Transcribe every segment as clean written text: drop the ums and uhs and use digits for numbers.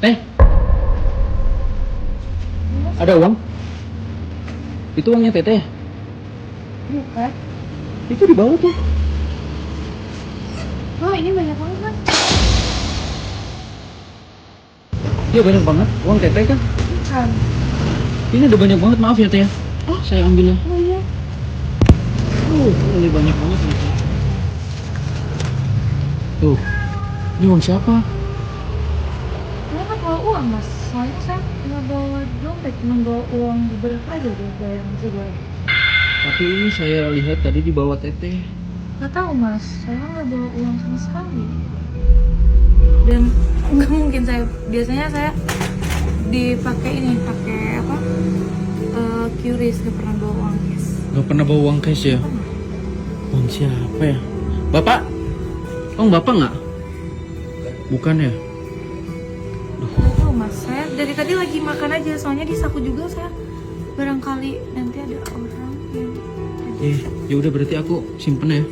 Teh, ada uang? Itu uangnya Teteh. Bukan. Itu di bawah tuh. Oh, ini banyak banget, Mas. Iya banyak banget uang Teteh kan. Bukan. Ini udah banyak banget, maaf ya Teh. Oh. Saya ambil ya. Oh iya. Ini banyak banget nih. Tuh, ini uang siapa? Saya kan bawa uang, Mas. Soalnya saya nggak bawa dompet, cuma bawa uang beberapa aja deh, bayar juga. Tapi ini saya lihat tadi di bawah Teteh. Nggak tahu, Mas. Saya nggak bawa uang sama sekali. Dan nggak mungkin biasanya saya dipakai ini, pakai apa? QRIS, nggak pernah bawa uang cash. Gak pernah bawa uang cash ya? Uang siapa ya? Bapak? Uang Bapak nggak? Bukan ya? Nggak tahu, Mas. Saya dari tadi lagi makan aja, soalnya di saku juga saya barangkali nanti ada orang yang Ya udah berarti aku simpen ya.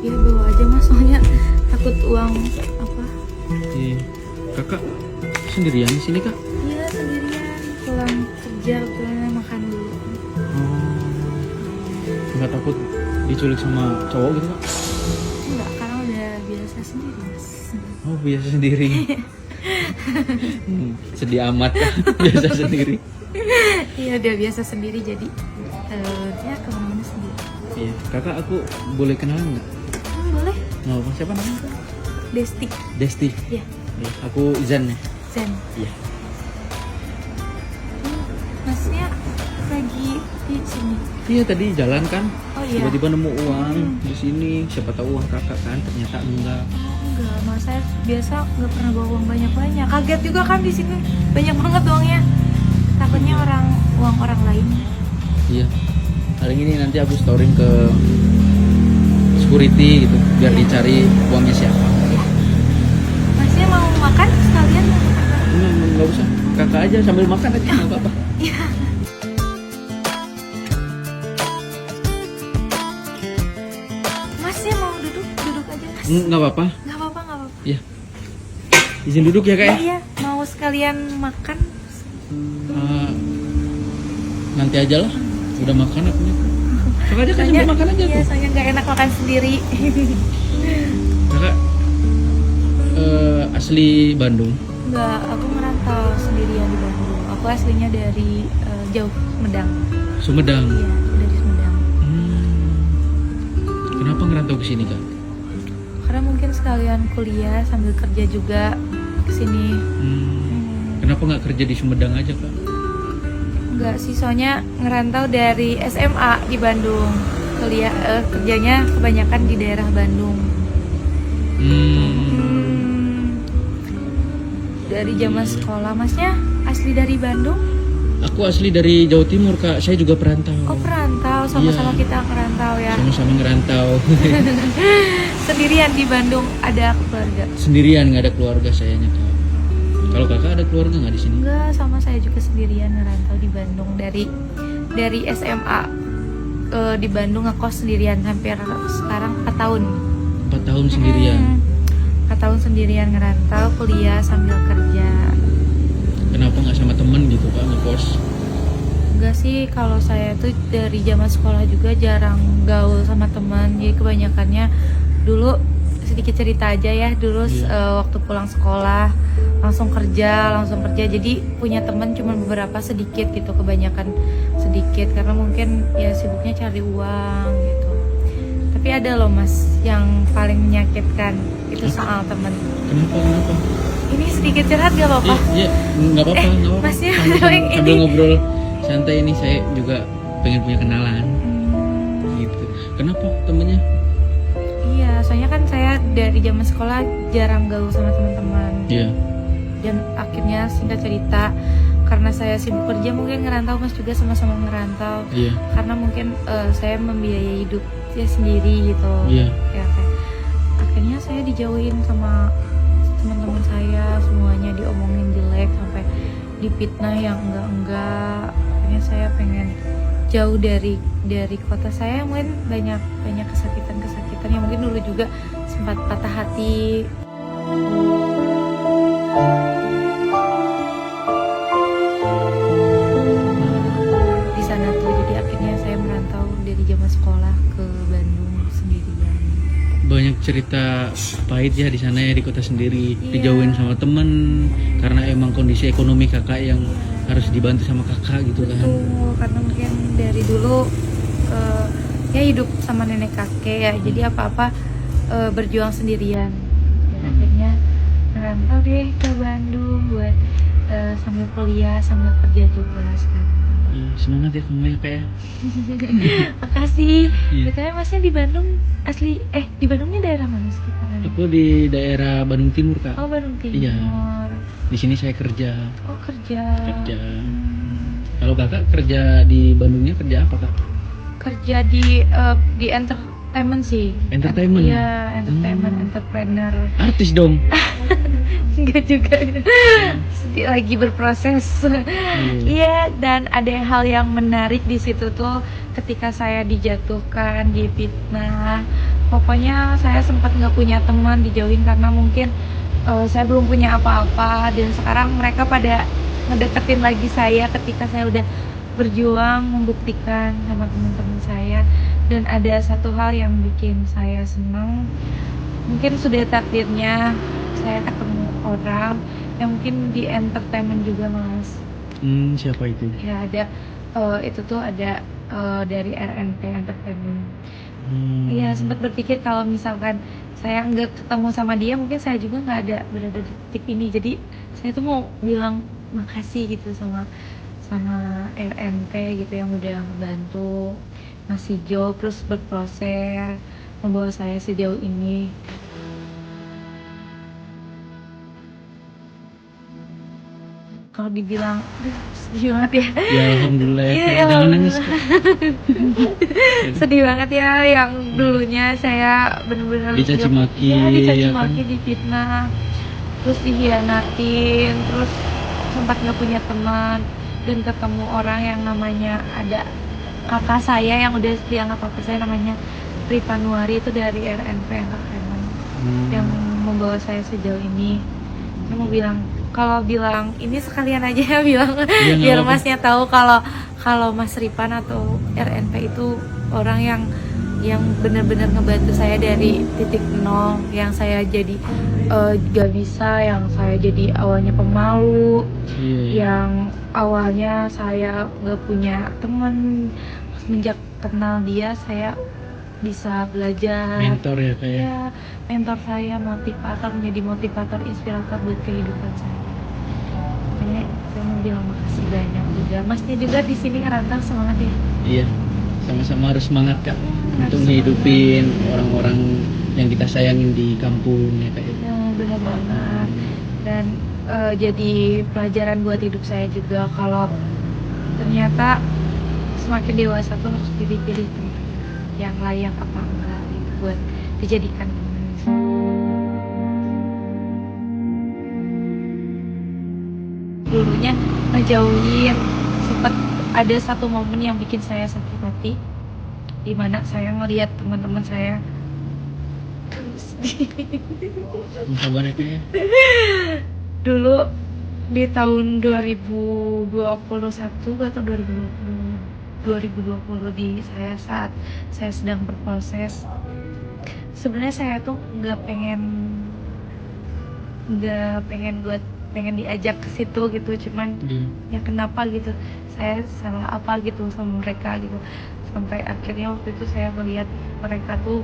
ya bawa aja, Mas, soalnya takut uang apa. Iya. Kakak sendirian di sini kak? Iya, sendirian pulang kerja, pulang makan dulu. Nggak takut diculik sama cowok gitu kak? Enggak, karena udah biasa sendiri, Mas. Oh biasa sendiri. Sedih amat kak. Biasa sendiri. Iya, udah biasa sendiri, jadi ya kemana-mana sendiri. Iya. Kakak aku boleh kenalan nggak? Boleh. Nggak apa siapa namanya? Desti. Desti. Ya, Iya, aku Izan ya. Zen. Iya. Masnya lagi di sini. Iya tadi jalan kan. Oh iya. Tiba-tiba nemu uang di sini. Siapa tahu uang kakak kan? Ternyata enggak. Enggak, Mas, saya biasa nggak pernah bawa uang banyak-banyak. Kaget juga kan di sini banyak banget uangnya. Takutnya uang orang lain. Iya. Paling ini nanti aku storing ke security gitu biar Iya. dicari uangnya siapa. Ya. Masnya mau makan sekalian? Nggak usah. Kakak aja sambil makan aja nggak apa-apa. Iya. Masnya mau duduk aja, Mas. Nggak apa-apa. Nggak apa-apa, nggak apa-apa. Iya. Izin duduk ya kak ya. Iya, mau sekalian makan. Eh, nanti aja lah. Udah makan aku nih. Kakak aja kan Soalnya- sambil makan aja Iya, tuh. soalnya nggak enak makan sendiri. Kakak asli Bandung. Nggak, aku merantau sendirian di Bandung. Aku aslinya dari jauh, Sumedang. Sumedang. Iya, dari Sumedang. Kenapa ngerantau ke sini kak? Karena mungkin sekalian kuliah sambil kerja juga ke sini. Kenapa nggak kerja di Sumedang aja kak? Enggak sih, soalnya ngerantau dari SMA di Bandung. Kuliah kerjanya kebanyakan di daerah Bandung. Dari zaman sekolah. Masnya asli dari Bandung? Aku asli dari Jawa Timur kak. Saya juga perantau. Oh, perantau, sama-sama Iya. kita ngerantau ya. Sama-sama ngerantau. Sendirian di Bandung, ada keluarga? Sendirian nggak ada keluarga sayanya kak. Kalau kakak ada keluarga nggak di sini? Enggak, sama saya juga sendirian ngerantau di Bandung dari SMA di Bandung ngekos sendirian hampir sekarang 4 tahun. 4 tahun sendirian. 4 tahun sendirian ngerantau, kuliah sambil kerja. Kenapa nggak sama temen gitu kak ngekos? Enggak sih, kalau saya tuh dari zaman sekolah juga jarang gaul sama teman. Jadi kebanyakannya dulu, sedikit cerita aja ya, dulu waktu pulang sekolah langsung kerja. Jadi punya teman cuma beberapa, sedikit gitu, kebanyakan sedikit karena mungkin ya sibuknya cari uang gitu. Tapi ada loh Mas yang paling menyakitkan itu soal teman. Kenapa? Ini sedikit curhat gak apa-apa? Iya, nggak apa-apa, nggak apa-apa. Masnya Sambil ini ngobrol santai ini saya juga pengen punya kenalan. Gitu. Kenapa temennya? Iya, soalnya kan saya dari zaman sekolah jarang gaul sama teman-teman. Iya. Dan akhirnya singkat cerita, karena saya sibuk kerja, mungkin ngerantau, Mas juga sama-sama ngerantau. Iya. Karena mungkin saya membiayai hidup saya sendiri gitu. Iya. Ya, kayak akhirnya saya dijauhin sama teman-teman saya, semuanya diomongin jelek sampai dipitnah yang enggak. Akhirnya saya pengen jauh dari kota saya. Mungkin banyak kesakitan yang mungkin dulu juga sempat patah hati. cerita pahit ya di sana ya, di kota sendiri, Iya. dijauhin sama temen karena emang kondisi ekonomi kakak yang harus dibantu sama kakak gitu kan. Betul, karena mungkin dari dulu ya hidup sama nenek kakek ya, jadi apa-apa berjuang sendirian. Dan akhirnya merantau deh ke Bandung buat sambil kuliah, sambil kerja juga sekarang. Iya, semangat ya kamu ya kak ya. Makasih. Iya. Betulnya masnya di Bandung asli, di Bandungnya daerah mana sih? Aku di daerah Bandung Timur kak. Oh, Bandung Timur. Iya. Di sini saya kerja. Oh, kerja. Kerja. Kalau kakak kerja di Bandungnya kerja apa kak? Kerja di entertainment sih. Entertainment? Iya, entertainment, entrepreneur. Artis dong. Enggak juga. Sedih lagi berproses. Iya, dan ada hal yang menarik di situ tuh ketika saya dijatuhkan, difitnah. Pokoknya saya sempat nggak punya teman, dijauhin karena mungkin saya belum punya apa-apa, dan sekarang mereka pada ngedeketin lagi saya ketika saya udah berjuang membuktikan sama teman-teman saya. Dan ada satu hal yang bikin saya senang, mungkin sudah takdirnya saya ketemu orang yang mungkin di entertainment juga, Mas. Siapa itu? Ya ada itu tuh ada dari RNP Entertainment. Iya, sempat berpikir kalau misalkan saya nggak ketemu sama dia, mungkin saya juga nggak ada berada di titik ini. Jadi saya tuh mau bilang makasih gitu sama RNP gitu yang udah membantu, ngasih job, terus berproses membawa saya sejauh ini. Kalau dibilang sedih banget ya. Ya alhamdulillah ya. Iya, Jangan nangis kak. sedih banget ya, yang dulunya saya benar-benar Dicaci maki, dicaci ya maki, kan? difitnah, terus dihianatin, terus sempat nggak punya teman, dan ketemu orang yang namanya ada kakak saya yang udah dianggap kakak saya, namanya Rifa Nuari, itu dari RNP Entertainment yang membawa saya sejauh ini. Saya mau bilang, kalau bilang ini sekalian aja ya bilang Iya, biar nggak apa-apa. Masnya tahu kalau Mas Ripan atau RNP itu orang yang benar-benar ngebantu saya dari titik nol, yang saya jadi gak bisa, yang saya jadi awalnya pemalu, Iya. yang awalnya saya nggak punya teman. Semenjak kenal dia, saya bisa belajar. Mentor ya kak ya. Ya, mentor saya, motivator, menjadi motivator, inspirator buat kehidupan saya. Makanya saya mau bilang makasih banyak juga. Masnya juga di sini ngerantau, semangat ya. Iya. Sama-sama harus semangat kak untuk ngehidupin orang-orang yang kita sayangin di kampung ya kak ya. Ya, benar banget. Dan jadi pelajaran buat hidup saya juga, kalau ternyata semakin dewasa tuh harus pilih-pilih teman yang layak apa enggak gitu buat dijadikan teman. Dulunya ngejauhin, sempat ada satu momen yang bikin saya sakit hati, dimana saya ngelihat teman-teman saya Sabar ya kak ya. dulu di tahun 2021 atau 2020 di saya, saat saya sedang berproses. Sebenarnya saya tuh pengen diajak ke situ gitu, cuman ya kenapa gitu, saya salah apa gitu sama mereka gitu, sampai akhirnya waktu itu saya melihat mereka tuh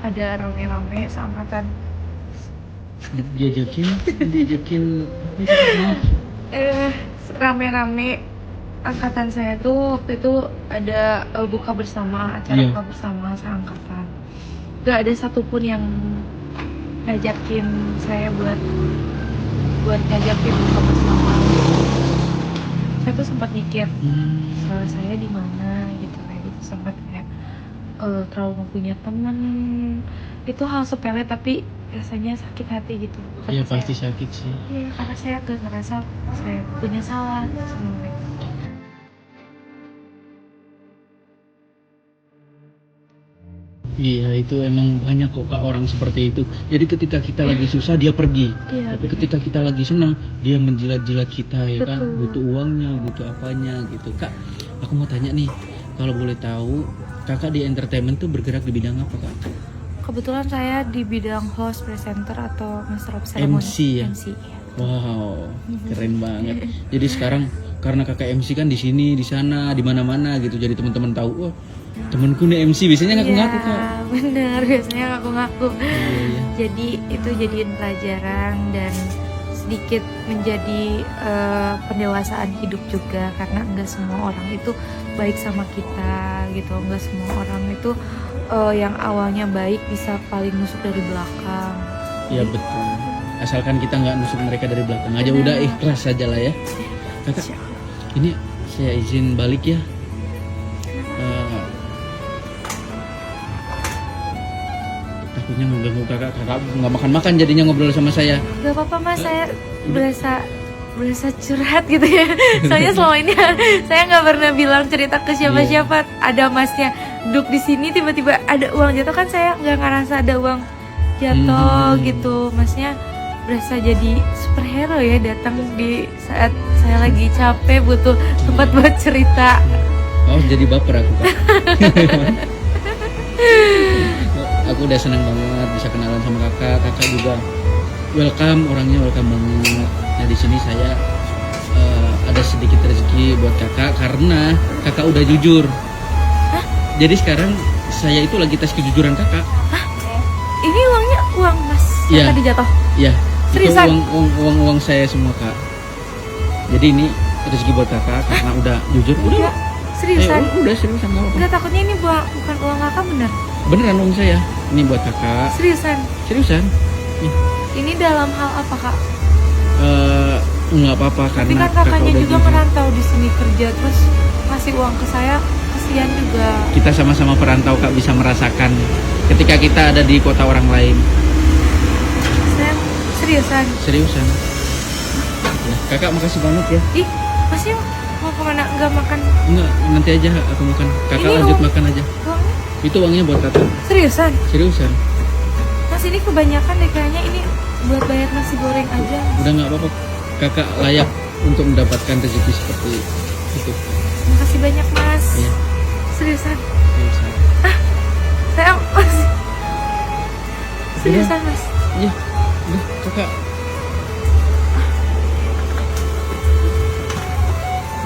ada rame-rame seangkatan, Diajakin rame-rame angkatan saya tuh waktu itu ada buka bersama, acara Iya. buka bersama seangkatan. Gak ada satupun yang ngajakin saya buat ngajakin buka bersama. Saya tuh sempat mikir salah saya di mana gitu, kayak gitu, sempat kayak terlalu punya teman. Itu hal sepele tapi rasanya sakit hati gitu. Iya Karena pasti sakit sih. Iya, karena saya tuh ngerasa saya punya salah sama mereka. Iya itu emang banyak kok kak orang seperti itu. Jadi ketika kita lagi susah dia pergi, Iya, tapi ketika kita lagi senang dia menjilat-jilat kita ya kan, Betul. butuh uangnya, butuh apanya gitu. Kak, aku mau tanya nih, kalau boleh tahu kakak di entertainment tuh bergerak di bidang apa kak? kebetulan saya di bidang host, presenter atau master of ceremony. MC ya? MC, ya. Wow, keren banget. Jadi sekarang karena kakak MC kan di sini, di sana, di mana-mana gitu. Jadi teman-teman tahu, oh temanku nih MC. Biasanya ngaku-ngaku kak. Iya, bener, biasanya ngaku-ngaku. Iya. Jadi itu jadiin pelajaran dan sedikit menjadi pendewasaan hidup juga, karena enggak semua orang itu baik sama kita gitu, enggak semua orang itu yang awalnya baik bisa paling nusuk dari belakang. Iya betul. Asalkan kita nggak nusuk mereka dari belakang aja, udah ikhlas aja lah ya. Kakak, ini saya izin balik ya. Takutnya mengganggu kakak nggak makan jadinya ngobrol sama saya. Gak apa-apa mas, saya berasa curhat gitu ya. Soalnya selama ini saya nggak pernah bilang cerita ke siapa-siapa. Ada masnya duduk di sini tiba-tiba ada uang jatuh, kan saya nggak ngerasa ada uang jatuh gitu. Masnya berasa jadi superhero ya, datang di saat saya lagi capek butuh tempat buat cerita. Oh jadi baper aku kak. Aku udah senang banget bisa kenalan sama kakak. Kakak juga orangnya welcome banget. Nah di sini saya ada sedikit rezeki buat kakak karena kakak udah jujur. Hah? Jadi sekarang saya itu lagi tes kejujuran kakak. Hah? Ini uangnya uang mas yang Iya. tadi jatuh? Iya. Itu Seriusan? uang saya semua kak. Jadi ini rezeki buat kakak karena udah jujur. Udah. Seriusan? Udah seriusan nggak apa-apa. Enggak, takutnya ini bukan uang kakak, bener? Beneran uang saya. Ini buat kakak. Seriusan? Seriusan. Nih. Ini dalam hal apa kak? Nggak apa-apa Tapi karena kan kakaknya udah juga jujur. merantau di sini kerja, terus ngasih uang ke saya, kasihan juga. Kita sama-sama perantau kak, bisa merasakan ketika kita ada di kota orang lain. Saya seriusan? Seriusan. Ya, kakak makasih banget ya. Ih, masnya mau kemana? Enggak makan Enggak, nanti aja aku makan. Kakak Ini lanjut uang- makan aja. uangnya? Itu uangnya buat kakak. Seriusan? Seriusan. Mas, ini kebanyakan deh kayaknya, ini buat bayar nasi goreng aja. Udah nggak apa-apa. Kakak layak untuk mendapatkan rezeki seperti itu. Makasih banyak mas. Iya. Seriusan? Seriusan. Saya masih seriusan mas. Iya. Udah kakak.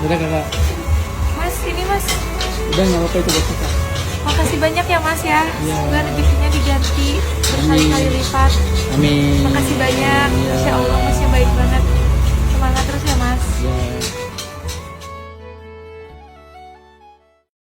Udah kakak. Mas, ini mas. Udah nggak apa-apa itu buat kakak. Makasih banyak ya mas ya. Iya. Semoga rezekinya diganti berkali-kali lipat. Amin. Makasih banyak.